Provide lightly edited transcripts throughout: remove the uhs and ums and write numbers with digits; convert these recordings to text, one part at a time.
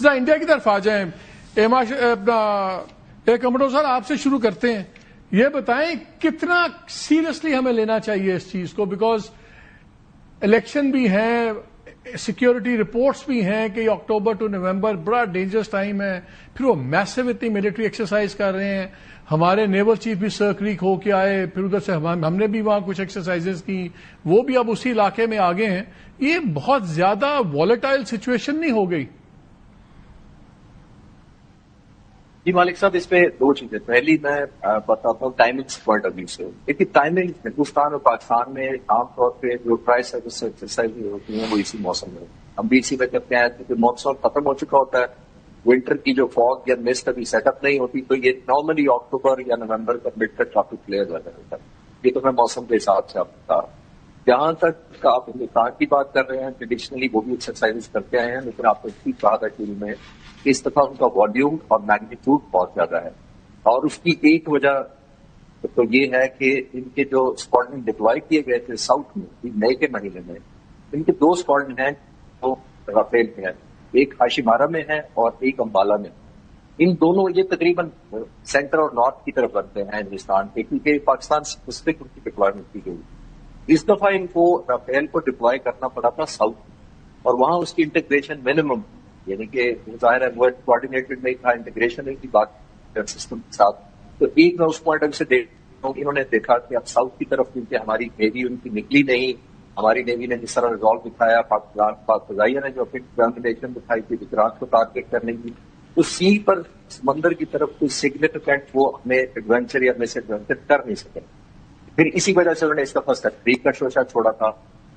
ذرا انڈیا کی طرف آ جائیں. کمرو صاحب آپ سے شروع کرتے ہیں. یہ بتائیں کتنا سیریسلی ہمیں لینا چاہیے اس چیز کو, بیکاز الیکشن بھی ہیں, سیکیورٹی رپورٹس بھی ہیں کہ اکتوبر ٹو نومبر بڑا ڈینجرس ٹائم ہے. پھر وہ میسو اتنی ملٹری ایکسرسائز کر رہے ہیں. ہمارے نیول چیف بھی سر کریک ہو کے آئے, پھر ادھر سے ہم نے بھی وہاں کچھ ایکسرسائزز کی, وہ بھی اب اسی علاقے میں آگے ہیں. یہ بہت زیادہ والیٹائل سچویشن نہیں ہو گئی؟ جی مالک صاحب, اس پہ دو چیزیں. پہلی میں بتاتا ہوں ٹائمنگ پوائنٹ آف ویو سے. دیکھیے ٹائمنگ ہندوستان اور پاکستان میں عام طور پہ جو ٹرائی سروس ایکسرسائز ہوتی ہیں وہ اسی موسم میں, ہم بھی اسی میں کرتے ہیں کیونکہ مانسون ختم ہو چکا ہوتا ہے. ونٹر کی جو فاگ یا مسٹ ابھی سیٹ اپ نہیں ہوتی, تو یہ نارملی اکتوبر یا نومبر کا مڈ تک کافی کلیئر ہو جاتا ہے. یہ تو میں موسم کے حساب سے آپ بتا. جہاں تک آپ ہندوستان کی بات کر رہے ہیں, ٹریڈیشنلی وہ بھی ایکسرسائز کرتے آئے ہیں, لیکن آپ کو ٹھیک کہا تھا شروع میں اس دفعہ ان کا والیوم اور میگنیٹیوڈ بہت زیادہ ہے. اور اس کی ایک وجہ تو یہ ہے کہ ان کے جو اسکواڈرن ڈپلوائے کیے گئے تھے ساؤتھ میں مئی کے مہینے میں, ان کے 2 اسکواڈرن ہیں جو رافیل میں ہیں, ایک ہاشیمارا میں ہے اور ایک امبالہ میں. ان دونوں یہ تقریباً سینٹر اور نارتھ کی طرف بنتے ہیں ہندوستان کے, کیونکہ پاکستان اسپیسفک ان کی ڈپلائمنٹ کی گئی. اس دفعہ ان کو رافیل کو ڈپلوائے کرنا پڑا تھا ساؤتھ, اور وہاں اس کی انٹیگریشن منیمم, یعنی کہ ظاہر ہے وہ کوآرڈینیٹڈ نہیں تھا, انٹیگریشن نہیں تھی بات سسٹم کے ساتھ. تو ایک میں اس پوائنٹ سے انہوں نے دیکھا کہ اب ساؤتھ کی طرف کیونکہ ہماری نیوی ان کی نکلی نہیں, ہماری نیوی نے جس طرح ریزالو دکھایا, پاک فضائیہ نے جو اپنی ڈٹرمنیشن دکھائی تھی گجرات کو ٹارگیٹ کرنے کی, تو سی پر سمندر کی طرف کوئی سگنیفیکینٹ وہ اپنے ایڈونچر یا مس ایڈونچر کر نہیں سکے. پھر اسی وجہ سے انہوں نے اس دفعہ سرکریک کا شوشہ چھوڑا تھا.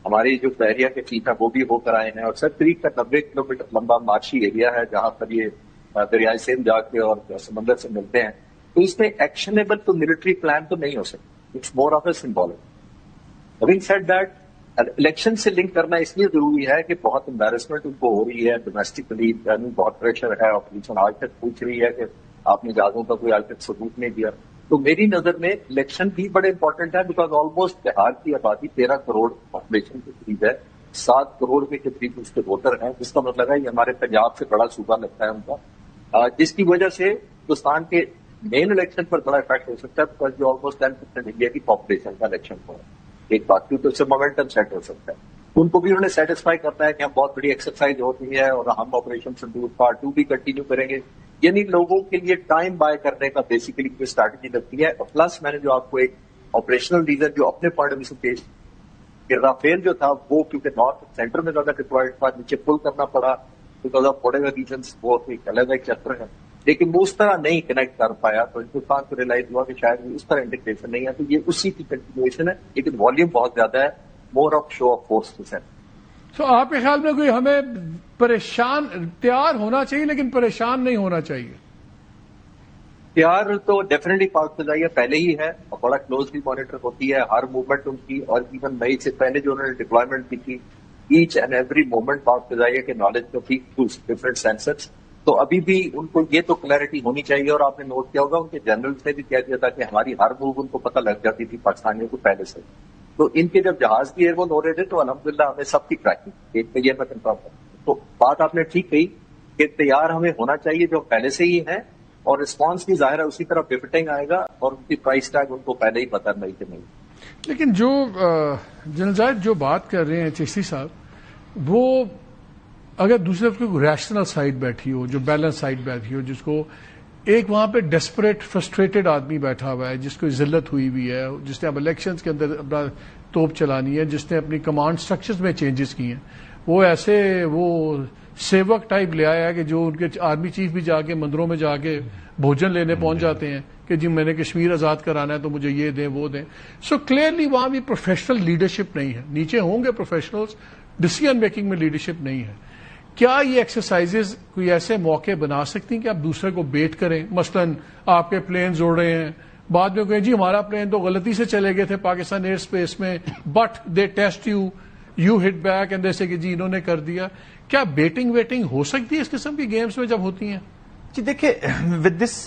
ہماری جو بحریہ کے چیف ہے وہ بھی ہو کر آئے ہیں, اور سرکریک کا 90 کلومیٹر لمبا مارشی ایریا ہے جہاں پر یہ دریائے سندھ جا کے اور سمندر سے ملتے ہیں. تو اس میں ایکشنیبل تو ملٹری پلان تو نہیں ہو سکتا, it's more of a symbolic. Having said that, election سے لنک کرنا اس لیے ضروری ہے کہ بہت امبیرسمنٹ ان کو ہو رہی ہے ڈومیسٹکلی, بہت پریشر ہے, اپوزیشن آج تک پوچھ رہی ہے کہ آپ نے جہازوں کا کوئی آج تک ثبوت نہیں دیا. تو میری نظر میں الیکشن بھی بڑے امپورٹنٹ ہے, بیکاز آلموسٹ بہار کی آبادی 13 کروڑ پاپولیشن کے قریب ہے, 7 کروڑ کے قریب اس کے ووٹر ہیں, جس کا مطلب ہے یہ ہمارے پنجاب سے بڑا صوبہ لگتا ہے ان کا, جس کی وجہ سے ہندوستان کے مین الیکشن پر بڑا افیکٹ ہو سکتا ہے, بیکاز جو آلموسٹ 10% انڈیا کی پاپولیشن کا الیکشن ہو ہے. ایک بات کی تو اس سے مومنٹم سیٹ ہو سکتا ہے. ان کو بھی انہوں نے سیٹسفائی کرتا ہے کہ ہم بہت بڑی ایکسرسائز ہوتی ہے اور ہم آپریشن سندور پارٹ 2 بھی کنٹینیو کریں گے, یعنی لوگوں کے لیے ٹائم بائی کرنے کا بیسیکلی کوئی اسٹریٹجی لگتی ہے. اور پلس میں نے جو آپ کو ایک آپریشنل ریزن جو اپنے پوائنٹ آف ویو سے پیش کہ رافیل جو تھا وہ کیونکہ نارتھ سینٹر میں زیادہ ڈپلوائڈ تھا, نیچے پل کرنا پڑا because of what ever reasons, وہ ایک الگ ایک چیپٹر ہے, لیکن وہ اس طرح نہیں کنیکٹ کر پایا. تو ہندوستان کو ریلائز ہوا کہ شاید اس طرح انٹیگریشن نہیں ہے, تو یہ اسی کی کنٹینیوشن ہے, لیکن والیوم بہت زیادہ ہے, more of show of force to send. تو آپ کے خیال میں کوئی ہمیں پریشان, تیار ہونا چاہیے لیکن پریشان نہیں ہونا چاہیے؟ تیار تو ڈیفینیٹلی پاک فضائیہ پہلے ہی ہے اور بڑا کلوزلی مانیٹر ہوتی ہے ہر موومنٹ ان کی, اور ایون مئی سے پہلے جو انہوں نے ڈپلائمنٹ کی تھی, ایچ اینڈ ایوری موومنٹ پاک فضائیہ کے نالج کو تھی تھرو ڈفرنٹ سینسرز. تو ابھی بھی ان کو یہ تو کلیئرٹی ہونی چاہیے, اور آپ نے نوٹ کیا ہوگا ان کے جنرلز نے بھی کہہ دیا تھا کہ ہماری ہر موو ان کو پتہ لگ جاتی تھی پاکستانیوں کو پہلے سے. تو ان کے جب جہاز بھی ایئر بورن ہو رہے تھے تو الحمدللہ ہمیں سب کی ٹریکنگ ایک تو یہ میں کنفرم کروں. تو بات آپ نے ٹھیک کہی کہ تیار ہمیں ہونا چاہیے جو پہلے سے ہی ہے, اور رسپانس بھی ظاہر ہے اسی طرح پپٹنگ آئے گا, اور ان کی پرائس ٹیگ ان کو پہلے ہی پتہ نہیں کہ نہیں. لیکن جو جنرل زاہد جو بات کر رہے ہیں چشتی صاحب, وہ اگر دوسری طرف کوئی ریشنل سائڈ بیٹھی ہو, جو بیلنس سائڈ بیٹھی ہو, جس کو ایک وہاں پہ ڈیسپریٹ فرسٹریٹڈ آدمی بیٹھا ہوا ہے جس کو ذلت ہوئی ہوئی ہے, جس نے اب الیکشنز کے اندر اپنا توپ چلانی ہے, جس نے اپنی کمانڈ سٹرکچرز میں چینجز کی ہیں, وہ ایسے وہ سیوک ٹائپ لے آیا ہے کہ جو ان کے آرمی چیف بھی جا کے مندروں میں جا کے بھوجن لینے پہنچ جاتے ہیں کہ جی میں نے کشمیر آزاد کرانا ہے تو مجھے یہ دیں وہ دیں. سو کلیئرلی وہاں بھی پروفیشنل لیڈرشپ نہیں ہے, نیچے ہوں گے پروفیشنلز, ڈیسیژن میکنگ میں لیڈرشپ نہیں ہے. کیا یہ ایکسرسائزز کوئی ایسے موقع بنا سکتی ہیں کہ آپ دوسرے کو بیٹ کریں؟ مثلا آپ کے پلینز اڑ رہے ہیں, بعد میں کہیں جی ہمارا پلین تو غلطی سے چلے گئے تھے پاکستان ایئر اسپیس میں, but they test you hit back and جیسے کہ جی انہوں نے کر دیا. کیا بیٹنگ ویٹنگ ہو سکتی ہے اس قسم کی گیمز میں جب ہوتی ہیں؟ جی دیکھیں, with this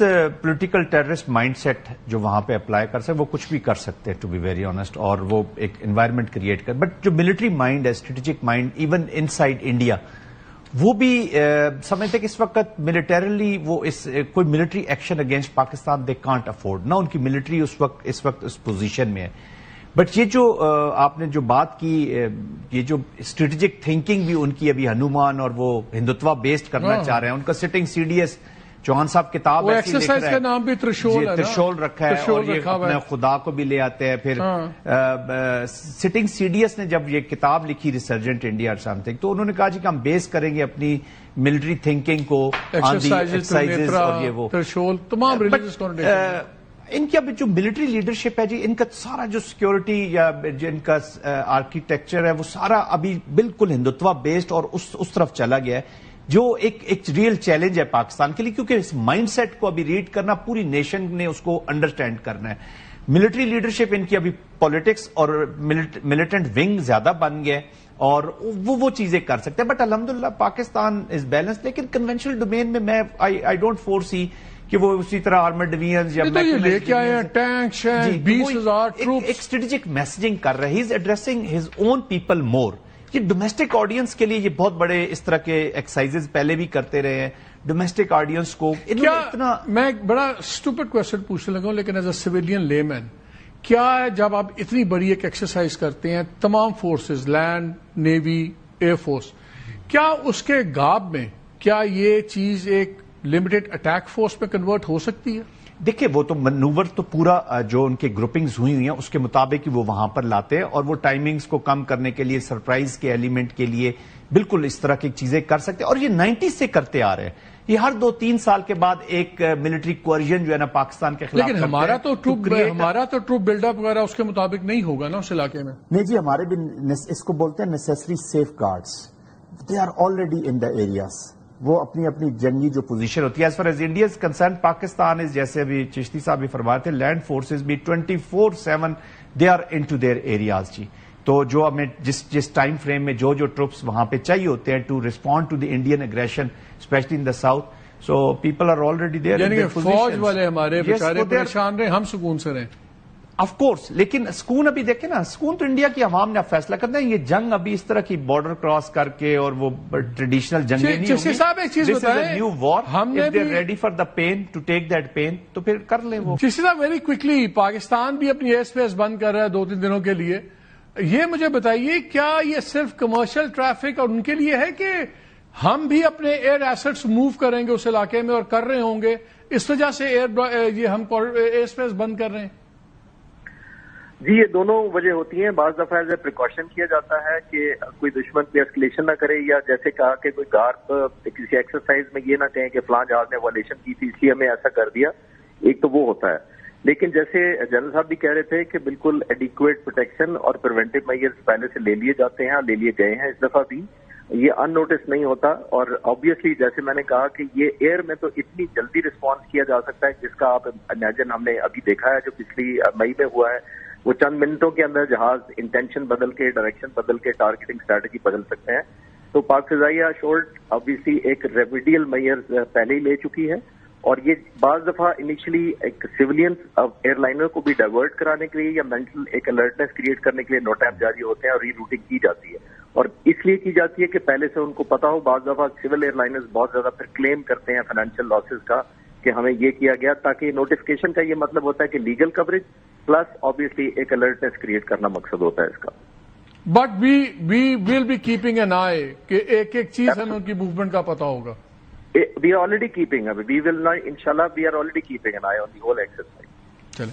political terrorist mindset جو وہاں پہ اپلائی کر سکتے وہ کچھ بھی کر سکتے ہیں ٹو بی ویری آنےسٹ, اور وہ ایک انوائرمنٹ کریٹ کر, بٹ جو ملٹری مائنڈ ہے, strategic mind even in side India, وہ بھی سمجھتے کہ اس وقت ملیٹریلی وہ کوئی military action against Pakistan they can't afford, نہ ان کی ملٹری اس وقت اس پوزیشن میں ہے. بٹ یہ جو آپ نے جو بات کی، یہ جو اسٹریٹجک تھنکنگ بھی ان کی ابھی ہنومان اور وہ ہندوتوا بیسڈ کرنا چاہ رہے ہیں. ان کا sitting C D S Chauhan صاحب کتاب ایسی لکھ رہا ہے، کا نام بھی ترشول رکھا ہے، اور یہ اپنے خدا کو بھی لے آتے ہیں. پھر سٹنگ سی ڈی ایس نے جب یہ کتاب لکھی ریسرجنٹ انڈیا اور سم تھنگ، تو انہوں نے کہا جی کہ ہم بیس کریں گے اپنی ملٹری تھنکنگ کو ایکسرسائزز اور یہ وہ تمام ان کی اب جو ملٹری لیڈرشپ ہے جی، ان کا سارا جو سیکیورٹی یا جن کا آرکیٹیکچر ہے وہ سارا ابھی بالکل ہندوتوا بیسڈ اور اس طرف چلا گیا ہے، جو ایک ریئل چیلنج ہے پاکستان کے لیے، کیونکہ اس مائنڈ سیٹ کو ابھی ریڈ کرنا پوری نیشن نے اس کو انڈرسٹینڈ کرنا ہے. ملٹری لیڈرشپ ان کی ابھی پالیٹکس اور ملیٹنٹ ونگ زیادہ بن گئے اور وہ چیزیں کر سکتے ہیں. بٹ الحمدللہ پاکستان از بیلنس، لیکن کنونشنل ڈومین میں آئی ڈونٹ فور سی کہ وہ اسی طرح آرمڈ ڈویژنز یا لے کے آئے ہیں ٹینکس ہیں 20,000 ٹروپس، ایک اسٹریٹجک میسجنگ کر رہے ہیں. He is addressing his own people more. یہ ڈومیسٹک آڈینس کے لیے یہ بہت بڑے اس طرح کے ایکسرسائزز پہلے بھی کرتے رہے ہیں. ڈومیسٹک آڈینس کو اتنا میں ایک بڑا اسٹوپڈ کوسچن پوچھنے لگا ہوں، لیکن ایز اے سویلین لے مین، کیا جب آپ اتنی بڑی ایک ایکسرسائز کرتے ہیں تمام forces, land, navy, air force, کیا اس کے غاب میں کیا یہ چیز ایک لمیٹڈ اٹیک فورس میں کنورٹ ہو سکتی ہے؟ دیکھیں وہ تو منوور تو پورا جو ان کے گروپنگز ہوئی ہیں اس کے مطابق ہی وہ وہاں پر لاتے ہیں، اور وہ ٹائمنگز کو کم کرنے کے لیے، سرپرائز کے ایلیمنٹ کے لیے بالکل اس طرح کی چیزیں کر سکتے ہیں. اور یہ 90 سے کرتے آ رہے ہیں. یہ ہر 2-3 سال کے بعد ایک ملٹری کوئرژن جو ہے نا پاکستان کے خلاف. لیکن ہمارا تو ٹروپ بلڈ اپ وغیرہ اس کے مطابق نہیں ہوگا نا اس علاقے میں. نہیں جی، ہمارے بھی اس کو بولتے ہیں necessary safeguards, they are already in the areas. وہ اپنی جنگی جو پوزیشن ہوتی ہے as far as India is concerned, Pakistan is, جیسے ابھی چشتی صاحب بھی فرماتے تھے، لینڈ فورسز بھی 24/7 they are in to their areas جی. تو جو ہمیں جس ٹائم فریم میں جو ٹروپس وہاں پہ چاہیے ہوتے ہیں to respond to the Indian aggression especially in the south, so people are already there. یعنی کہ فوج والے ہمارے بیچارے پریشان رہے، ہم سکون سے رہیں. آف کورس، لیکن سکون ابھی دیکھیں نا، سکون تو انڈیا کی عوام نے فیصلہ کرنا ہے. یہ جنگ ابھی اس طرح کی بارڈر کراس کر کے اور وہ ٹریڈیشنل جنگیں نہیں ہوگی. صاحب ایک چیز بتائیں، نیو وار، ہم نے بھی ready for the pain to take that pain تو پھر کر لیں. وہ جس طرح ویری کوئکلی پاکستان بھی اپنی ایئر اسپیس بند کر رہا ہے 2-3 دنوں کے لیے. یہ مجھے بتائیے کیا یہ صرف کمرشل ٹریفک اور ان کے لیے ہے کہ ہم بھی اپنے ایئر ایسٹس موو کریں گے اس علاقے میں اور کر رہے ہوں گے، اس وجہ سے یہ ہم ایئر اسپیس بند کر رہے ہیں؟ جی یہ دونوں وجہ ہوتی ہیں. بعض دفعہ ایز اے پریکاشن کیا جاتا ہے کہ کوئی دشمن پہ اسکلیشن نہ کرے، یا جیسے کہا کہ کوئی گارڈ کسی ایکسرسائز میں یہ نہ کہیں کہ فلاں جہاز نے وائلیشن کی تھی اس لیے ہمیں ایسا کر دیا. ایک تو وہ ہوتا ہے. لیکن جیسے جنرل صاحب بھی کہہ رہے تھے کہ بالکل ایڈیکویٹ پروٹیکشن اور پریونٹیو میئرز پہلے سے لے لیے جاتے ہیں، لے لیے گئے ہیں اس دفعہ بھی. یہ ان نوٹس نہیں ہوتا. اور آبویسلی جیسے میں نے کہا کہ یہ ایئر میں تو اتنی جلدی رسپانس کیا جا سکتا ہے جس کا آپ امیجن ہم نے ابھی دیکھا ہے جو پچھلی مئی میں ہوا ہے. وہ چند منٹوں کے اندر جہاز انٹینشن بدل کے، ڈائریکشن بدل کے، ٹارگیٹنگ اسٹریٹجی بدل سکتے ہیں. تو پاک فضائیہ شورڈ آبویسلی ایک ریمیڈیل میئر پہلے ہی لے چکی ہے. اور یہ بعض دفعہ انیشلی ایک سیولینز ایئر لائنر کو بھی ڈائیورٹ کرانے کے لیے یا مینٹل ایک الرٹنس کریٹ کرنے کے لیے نوٹیپ جاری ہوتے ہیں اور ری روٹنگ کی جاتی ہے. اور اس لیے کی جاتی ہے کہ پہلے سے ان کو پتا ہو. بعض دفعہ سول ایئر لائنرز بہت زیادہ پھر کلیم کرتے ہیں فائنینشیل لاسز کا کہ ہمیں یہ کیا گیا، تاکہ نوٹیفکیشن کا یہ مطلب ہوتا ہے کہ لیگل کوریج پلس آبویسلی ایک الرٹنس کریٹ کرنا مقصد ہوتا ہے اس کا. But we will be keeping an eye کہ ایک ایک چیز ہمیں ان کی موومنٹ کا پتا ہوگا. We are already keeping, we will انشاءاللہ we are already keeping an eye on the whole exercise. چلیں.